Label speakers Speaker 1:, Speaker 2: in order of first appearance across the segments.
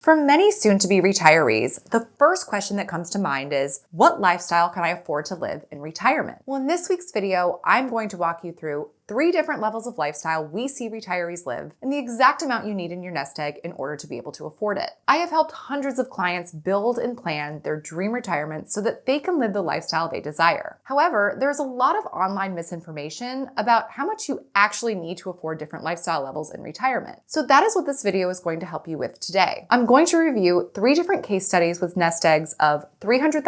Speaker 1: For many soon-to-be retirees, the first question that comes to mind is, what lifestyle can I afford to live in retirement? Well, in this week's video, I'm going to walk you through 3 different levels of lifestyle we see retirees live and the exact amount you need in your nest egg in order to be able to afford it. I have helped hundreds of clients build and plan their dream retirement so that they can live the lifestyle they desire. However, there's a lot of online misinformation about how much you actually need to afford different lifestyle levels in retirement. So that is what this video is going to help you with today. I'm going to review 3 different case studies with nest eggs of $300,000,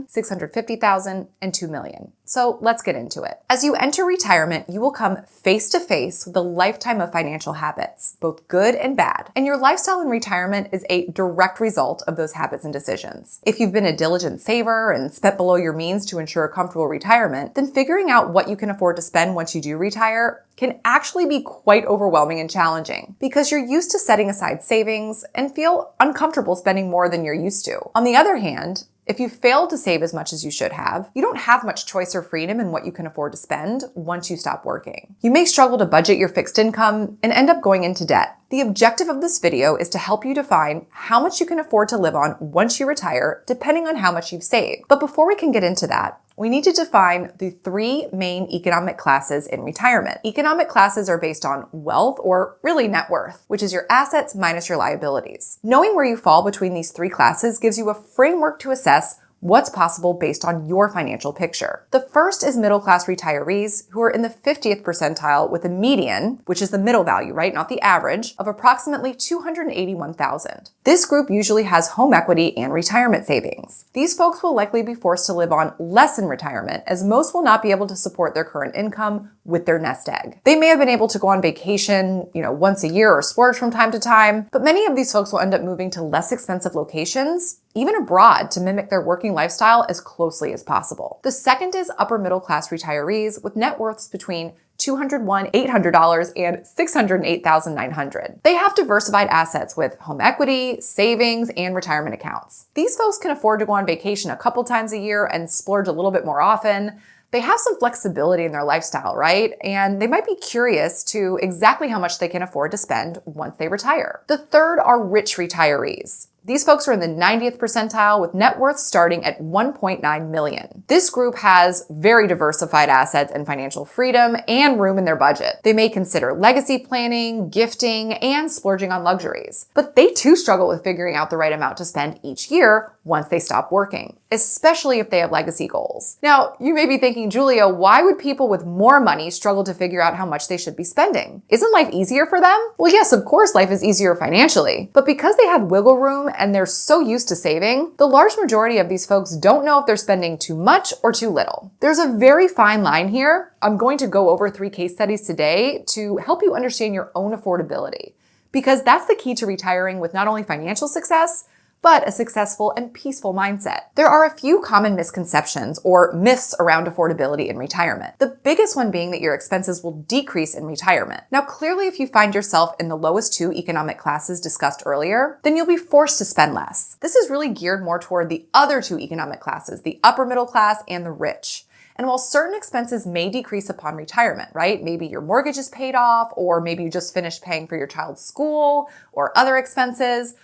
Speaker 1: $650,000, and $2 million. So let's get into it. As you enter retirement, you will come face to face with a lifetime of financial habits, both good and bad. And your lifestyle in retirement is a direct result of those habits and decisions. If you've been a diligent saver and spent below your means to ensure a comfortable retirement, then figuring out what you can afford to spend once you do retire can actually be quite overwhelming and challenging because you're used to setting aside savings and feel uncomfortable spending more than you're used to. On the other hand, if you failed to save as much as you should have, you don't have much choice or freedom in what you can afford to spend once you stop working. You may struggle to budget your fixed income and end up going into debt. The objective of this video is to help you define how much you can afford to live on once you retire, depending on how much you've saved. But before we can get into that, we need to define the 3 main economic classes in retirement. Economic classes are based on wealth, or really net worth, which is your assets minus your liabilities. Knowing where you fall between these 3 classes gives you a framework to assess what's possible based on your financial picture. The first is middle-class retirees who are in the 50th percentile with a median, which is the middle value, right? Not the average, of approximately $281,000. This group usually has home equity and retirement savings. These folks will likely be forced to live on less in retirement, as most will not be able to support their current income with their nest egg. They may have been able to go on vacation, once a year or splurge from time to time, but many of these folks will end up moving to less expensive locations, even abroad, to mimic their working lifestyle as closely as possible. The second is upper middle class retirees with net worths between $201,800 and $608,900. They have diversified assets with home equity, savings, and retirement accounts. These folks can afford to go on vacation a couple times a year and splurge a little bit more often. They have some flexibility in their lifestyle, right? And they might be curious to exactly how much they can afford to spend once they retire. The third are rich retirees. These folks are in the 90th percentile with net worth starting at $1.9 million. This group has very diversified assets and financial freedom and room in their budget. They may consider legacy planning, gifting, and splurging on luxuries. But they too struggle with figuring out the right amount to spend each year once they stop working, especially if they have legacy goals. Now, you may be thinking, Julia, why would people with more money struggle to figure out how much they should be spending? Isn't life easier for them? Well, yes, of course, life is easier financially, but because they have wiggle room and they're so used to saving, the large majority of these folks don't know if they're spending too much or too little. There's a very fine line here. I'm going to go over 3 case studies today to help you understand your own affordability, because that's the key to retiring with not only financial success, but a successful and peaceful mindset. There are a few common misconceptions or myths around affordability in retirement. The biggest one being that your expenses will decrease in retirement. Now, clearly, if you find yourself in the lowest 2 economic classes discussed earlier, then you'll be forced to spend less. This is really geared more toward the other 2 economic classes, the upper middle class and the rich. And while certain expenses may decrease upon retirement, right? Maybe your mortgage is paid off, or maybe you just finished paying for your child's school or other expenses,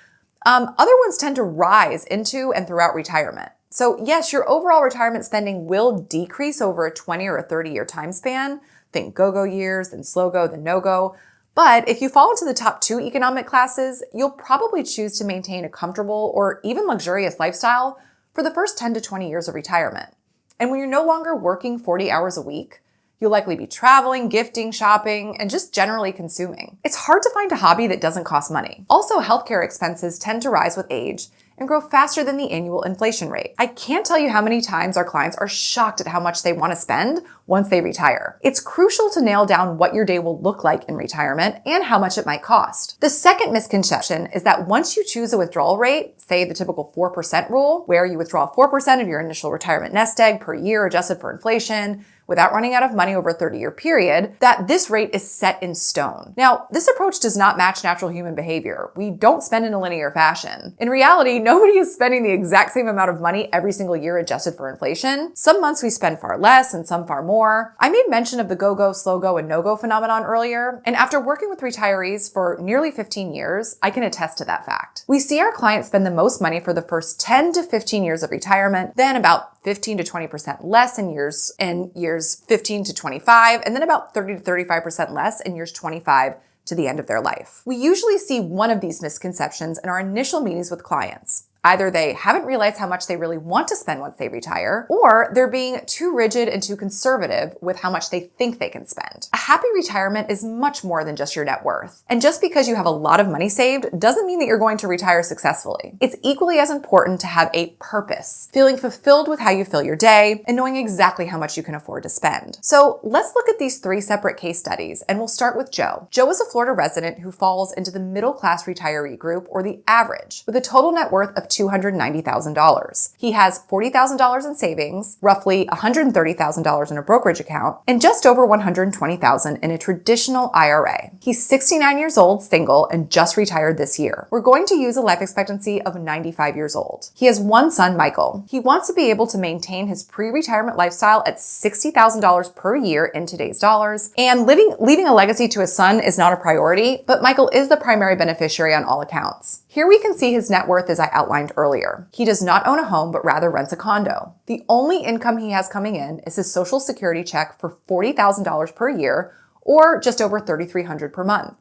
Speaker 1: other ones tend to rise into and throughout retirement. So yes, your overall retirement spending will decrease over a 20 or a 30-year time span. Think go-go years, then slow-go, then no-go. But if you fall into the top 2 economic classes, you'll probably choose to maintain a comfortable or even luxurious lifestyle for the first 10 to 20 years of retirement. And when you're no longer working 40 hours a week, you'll likely be traveling, gifting, shopping, and just generally consuming. It's hard to find a hobby that doesn't cost money. Also, healthcare expenses tend to rise with age and grow faster than the annual inflation rate. I can't tell you how many times our clients are shocked at how much they want to spend once they retire. It's crucial to nail down what your day will look like in retirement and how much it might cost. The second misconception is that once you choose a withdrawal rate, say the typical 4% rule, where you withdraw 4% of your initial retirement nest egg per year adjusted for inflation, without running out of money over a 30-year period, that this rate is set in stone. Now, this approach does not match natural human behavior. We don't spend in a linear fashion. In reality, nobody is spending the exact same amount of money every single year adjusted for inflation. Some months we spend far less and some far more. more. I made mention of the go-go, slow-go, and no-go phenomenon earlier, and after working with retirees for nearly 15 years, I can attest to that fact. We see our clients spend the most money for the first 10 to 15 years of retirement, then about 15 to 20% less in years 15 to 25, and then about 30 to 35% less in years 25 to the end of their life. We usually see one of these misconceptions in our initial meetings with clients. Either they haven't realized how much they really want to spend once they retire, or they're being too rigid and too conservative with how much they think they can spend. A happy retirement is much more than just your net worth. And just because you have a lot of money saved doesn't mean that you're going to retire successfully. It's equally as important to have a purpose, feeling fulfilled with how you fill your day, and knowing exactly how much you can afford to spend. So let's look at these 3 separate case studies, and we'll start with Joe. Joe is a Florida resident who falls into the middle-class retiree group, or the average, with a total net worth of $290,000. He has $40,000 in savings, roughly $130,000 in a brokerage account, and just over $120,000 in a traditional IRA. He's 69 years old, single, and just retired this year. We're going to use a life expectancy of 95 years old. He has one son, Michael. He wants to be able to maintain his pre-retirement lifestyle at $60,000 per year in today's dollars, and leaving a legacy to his son is not a priority, but Michael is the primary beneficiary on all accounts. Here we can see his net worth as I outlined earlier. He does not own a home, but rather rents a condo. The only income he has coming in is his Social Security check for $40,000 per year, or just over $3,300 per month.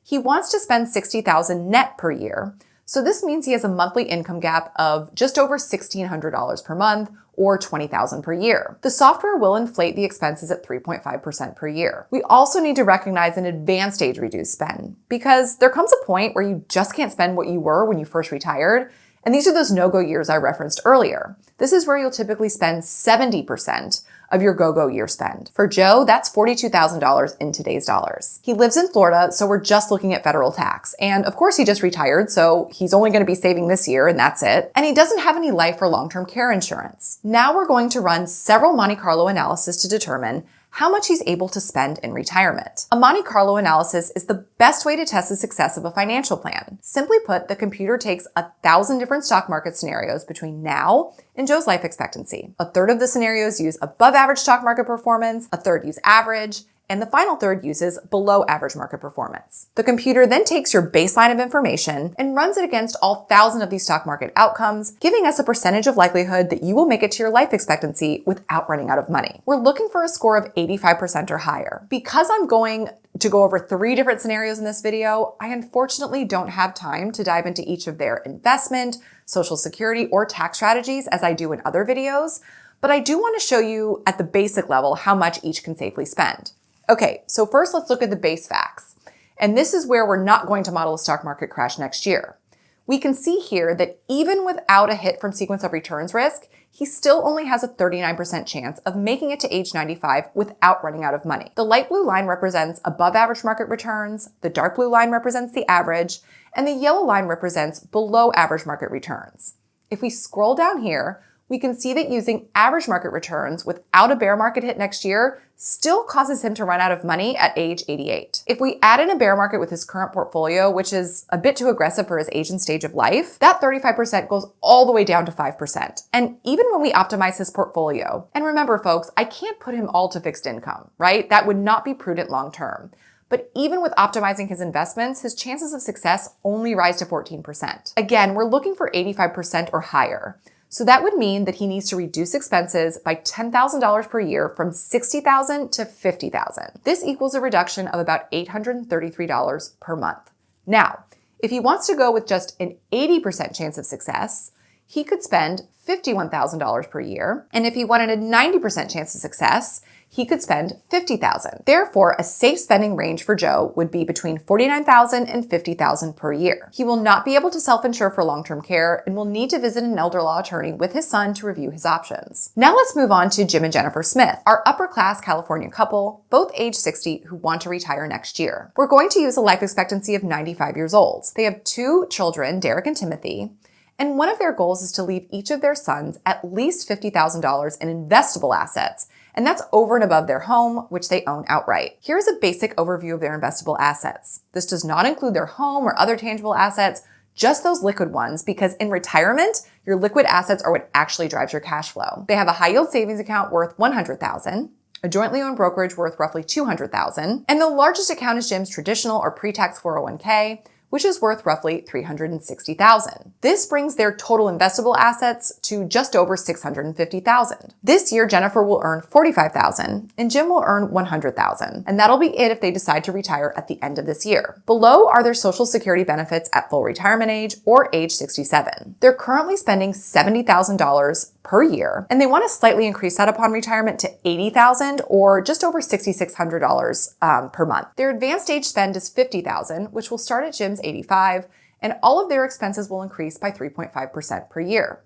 Speaker 1: He wants to spend $60,000 net per year, so this means he has a monthly income gap of just over $1,600 per month, or $20,000 per year. The software will inflate the expenses at 3.5% per year. We also need to recognize an advanced age reduced spend, because there comes a point where you just can't spend what you were when you first retired, and these are those no-go years I referenced earlier. This is where you'll typically spend 70% of your go-go year spend. For Joe, that's $42,000 in today's dollars. He lives in Florida, so we're just looking at federal tax. And of course, he just retired, so he's only going to be saving this year, and that's it. And he doesn't have any life or long-term care insurance. Now we're going to run several Monte Carlo analysis to determine how much he's able to spend in retirement. A Monte Carlo analysis is the best way to test the success of a financial plan. Simply put, the computer takes 1,000 different stock market scenarios between now and Joe's life expectancy. A third of the scenarios use above average stock market performance, a third use average, and the final third uses below average market performance. The computer then takes your baseline of information and runs it against all 1,000 of these stock market outcomes, giving us a percentage of likelihood that you will make it to your life expectancy without running out of money. We're looking for a score of 85% or higher. Because I'm going to go over 3 different scenarios in this video, I unfortunately don't have time to dive into each of their investment, Social Security, or tax strategies as I do in other videos, but I do want to show you at the basic level how much each can safely spend. Okay, so first let's look at the base facts. And this is where we're not going to model a stock market crash next year. We can see here that even without a hit from sequence of returns risk, he still only has a 39% chance of making it to age 95 without running out of money. The light blue line represents above average market returns, the dark blue line represents the average, and the yellow line represents below average market returns. If we scroll down here, we can see that using average market returns without a bear market hit next year still causes him to run out of money at age 88. If we add in a bear market with his current portfolio, which is a bit too aggressive for his age and stage of life, that 35% goes all the way down to 5%. And even when we optimize his portfolio, and remember folks, I can't put him all to fixed income, right? That would not be prudent long term. But even with optimizing his investments, his chances of success only rise to 14%. Again, we're looking for 85% or higher. So that would mean that he needs to reduce expenses by $10,000 per year from $60,000 to $50,000. This equals a reduction of about $833 per month. Now, if he wants to go with just an 80% chance of success, he could spend $51,000 per year. And if he wanted a 90% chance of success, he could spend $50,000. Therefore, a safe spending range for Joe would be between $49,000 and $50,000 per year. He will not be able to self-insure for long-term care and will need to visit an elder law attorney with his son to review his options. Now let's move on to Jim and Jennifer Smith, our upper-class California couple, both age 60, who want to retire next year. We're going to use a life expectancy of 95 years old. They have 2 children, Derek and Timothy, and one of their goals is to leave each of their sons at least $50,000 in investable assets, and that's over and above their home, which they own outright. Here's a basic overview of their investable assets. This does not include their home or other tangible assets, just those liquid ones, because in retirement, your liquid assets are what actually drives your cash flow. They have a high yield savings account worth $100,000, a jointly owned brokerage worth roughly $200,000, and the largest account is Jim's traditional or pre-tax 401k, which is worth roughly $360,000. This brings their total investable assets to just over $650,000. This year, Jennifer will earn $45,000 and Jim will earn $100,000, and that'll be it if they decide to retire at the end of this year. Below are their Social Security benefits at full retirement age or age 67. They're currently spending $70,000 per year, and they want to slightly increase that upon retirement to $80,000 or just over $6,600 per month. Their advanced age spend is $50,000, which will start at Jim's 85, and all of their expenses will increase by 3.5% per year.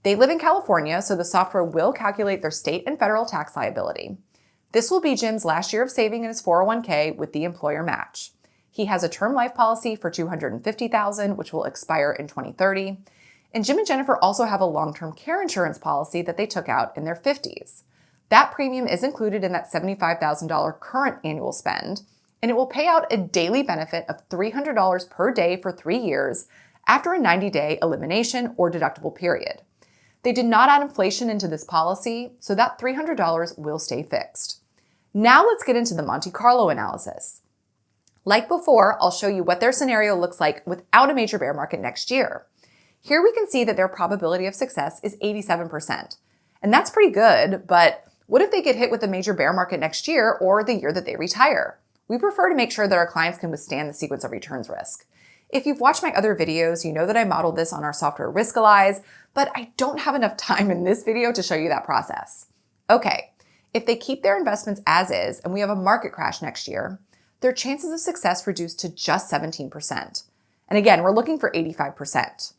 Speaker 1: They live in California, so the software will calculate their state and federal tax liability. This will be Jim's last year of saving in his 401k with the employer match. He has a term life policy for $250,000, which will expire in 2030. And Jim and Jennifer also have a long-term care insurance policy that they took out in their 50s. That premium is included in that $75,000 current annual spend, and it will pay out a daily benefit of $300 per day for 3 years after a 90-day elimination or deductible period. They did not add inflation into this policy, so that $300 will stay fixed. Now let's get into the Monte Carlo analysis. Like before, I'll show you what their scenario looks like without a major bear market next year. Here we can see that their probability of success is 87%. And that's pretty good, but what if they get hit with a major bear market next year or the year that they retire? We prefer to make sure that our clients can withstand the sequence of returns risk. If you've watched my other videos, you know that I modeled this on our software Riskalyze, but I don't have enough time in this video to show you that process. Okay, if they keep their investments as is and we have a market crash next year, their chances of success reduce to just 17%. And again, we're looking for 85%.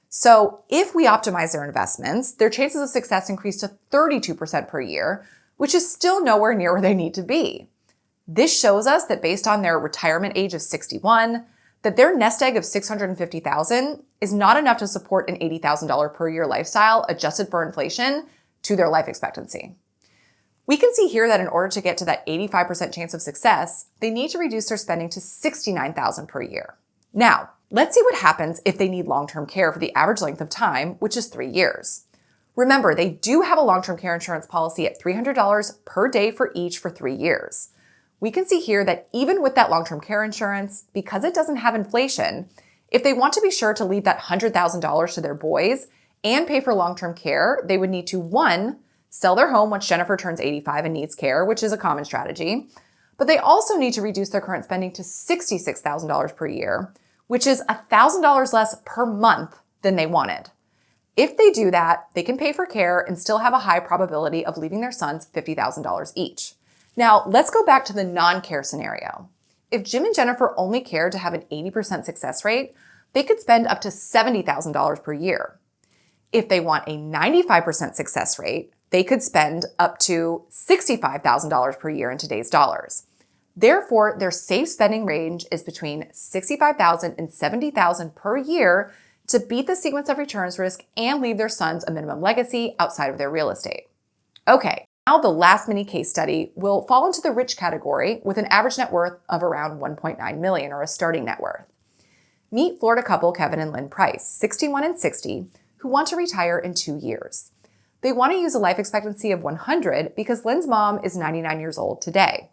Speaker 1: So if we optimize their investments, their chances of success increase to 32% per year, which is still nowhere near where they need to be. This shows us that based on their retirement age of 61, that their nest egg of $650,000 is not enough to support an $80,000 per year lifestyle adjusted for inflation to their life expectancy. We can see here that in order to get to that 85% chance of success, they need to reduce their spending to $69,000 per year. Now, let's see what happens if they need long-term care for the average length of time, which is 3 years. Remember, they do have a long-term care insurance policy at $300 per day for each for 3 years. We can see here that even with that long-term care insurance, because it doesn't have inflation, if they want to be sure to leave that $100,000 to their boys and pay for long-term care, they would need to, 1, sell their home once Jennifer turns 85 and needs care, which is a common strategy, but they also need to reduce their current spending to $66,000 per year, which is $1,000 less per month than they wanted. If they do that, they can pay for care and still have a high probability of leaving their sons $50,000 each. Now, let's go back to the non-care scenario. If Jim and Jennifer only cared to have an 80% success rate, they could spend up to $70,000 per year. If they want a 95% success rate, they could spend up to $65,000 per year in today's dollars. Therefore, their safe spending range is between $65,000 and $70,000 per year to beat the sequence of returns risk and leave their sons a minimum legacy outside of their real estate. Okay, now the last mini case study will fall into the rich category with an average net worth of around $1.9 million or a starting net worth. Meet Florida couple Kevin and Lynn Price, 61 and 60, who want to retire in 2 years. They want to use a life expectancy of 100 because Lynn's mom is 99 years old today.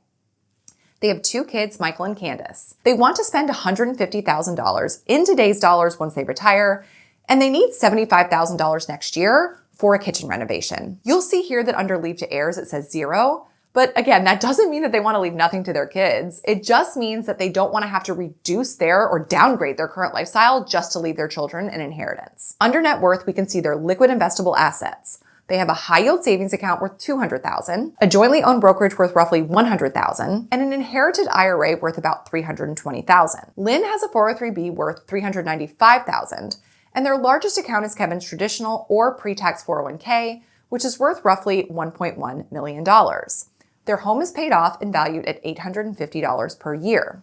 Speaker 1: They have 2 kids, Michael and Candace. They want to spend $150,000 in today's dollars once they retire, and they need $75,000 next year for a kitchen renovation. You'll see here that under leave to heirs it says 0, but again, that doesn't mean that they want to leave nothing to their kids. It just means that they don't want to have to reduce their or downgrade their current lifestyle just to leave their children an inheritance. Under net worth, we can see their liquid investable assets. They have a high-yield savings account worth $200,000, a jointly owned brokerage worth roughly $100,000, and an inherited IRA worth about $320,000. Lynn has a 403b worth $395,000, and their largest account is Kevin's traditional or pre-tax 401k, which is worth roughly $1.1 million. Their home is paid off and valued at $850 per year.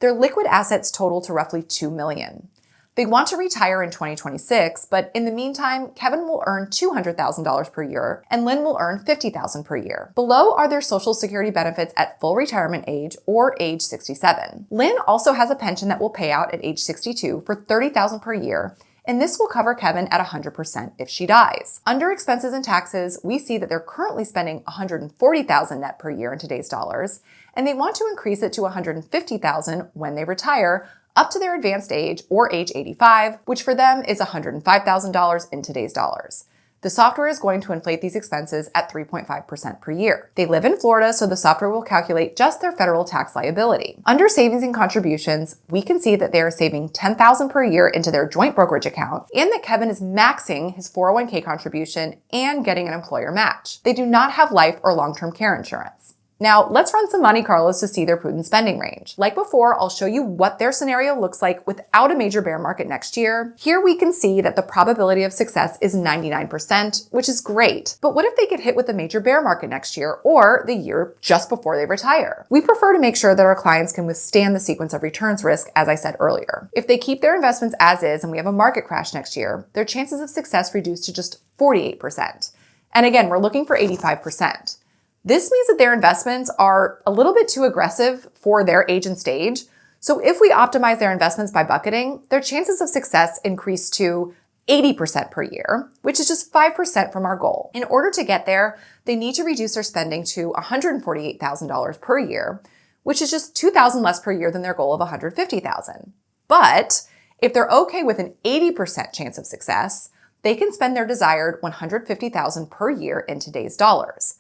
Speaker 1: Their liquid assets total to roughly $2 million. They want to retire in 2026, but in the meantime, Kevin will earn $200,000 per year and Lynn will earn $50,000 per year. Below are their Social Security benefits at full retirement age or age 67. Lynn also has a pension that will pay out at age 62 for $30,000 per year, and this will cover Kevin at 100% if she dies. Under expenses and taxes, we see that they're currently spending $140,000 net per year in today's dollars, and they want to increase it to $150,000 when they retire, up to their advanced age or age 85, which for them is $105,000 in today's dollars. The software is going to inflate these expenses at 3.5% per year. They live in Florida, so the software will calculate just their federal tax liability. Under savings and contributions, we can see that they are saving $10,000 per year into their joint brokerage account, and that Kevin is maxing his 401k contribution and getting an employer match. They do not have life or long-term care insurance. Now, let's run some Monte Carlos to see their prudent spending range. Like before, I'll show you what their scenario looks like without a major bear market next year. Here we can see that the probability of success is 99%, which is great. But what if they get hit with a major bear market next year or the year just before they retire? We prefer to make sure that our clients can withstand the sequence of returns risk, as I said earlier. If they keep their investments as is and we have a market crash next year, their chances of success reduce to just 48%. And again, we're looking for 85%. This means that their investments are a little bit too aggressive for their age and stage. So if we optimize their investments by bucketing, their chances of success increase to 80% per year, which is just 5% from our goal. In order to get there, they need to reduce their spending to $148,000 per year, which is just $2,000 less per year than their goal of $150,000. But if they're okay with an 80% chance of success, they can spend their desired $150,000 per year in today's dollars.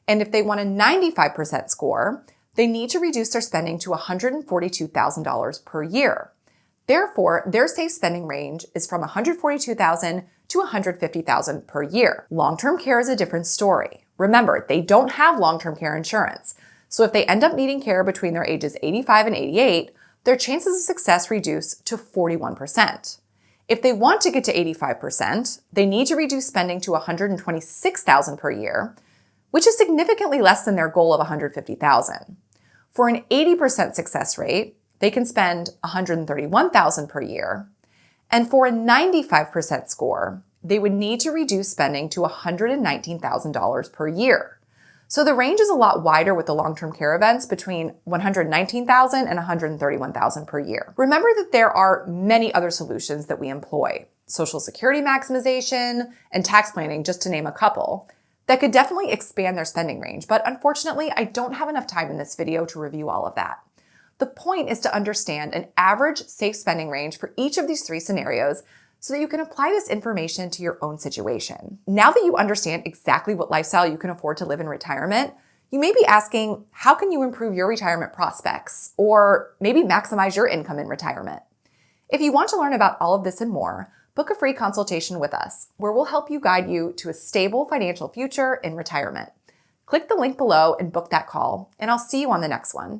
Speaker 1: And if they want a 95% score, they need to reduce their spending to $142,000 per year. Therefore, their safe spending range is from $142,000 to $150,000 per year. Long-term care is a different story. Remember, they don't have long-term care insurance. So if they end up needing care between their ages 85 and 88, their chances of success reduce to 41%. If they want to get to 85%, they need to reduce spending to $126,000 per year, which is significantly less than their goal of $150,000. For an 80% success rate, they can spend $131,000 per year. And for a 95% score, they would need to reduce spending to $119,000 per year. So the range is a lot wider with the long-term care events between $119,000 and $131,000 per year. Remember that there are many other solutions that we employ: Social Security maximization and tax planning, just to name a couple, that could definitely expand their spending range, but unfortunately, I don't have enough time in this video to review all of that. The point is to understand an average safe spending range for each of these three scenarios so that you can apply this information to your own situation. Now that you understand exactly what lifestyle you can afford to live in retirement, you may be asking, how can you improve your retirement prospects or maybe maximize your income in retirement? If you want to learn about all of this and more, book a free consultation with us, where we'll help you guide you to a stable financial future in retirement. Click the link below and book that call, and I'll see you on the next one.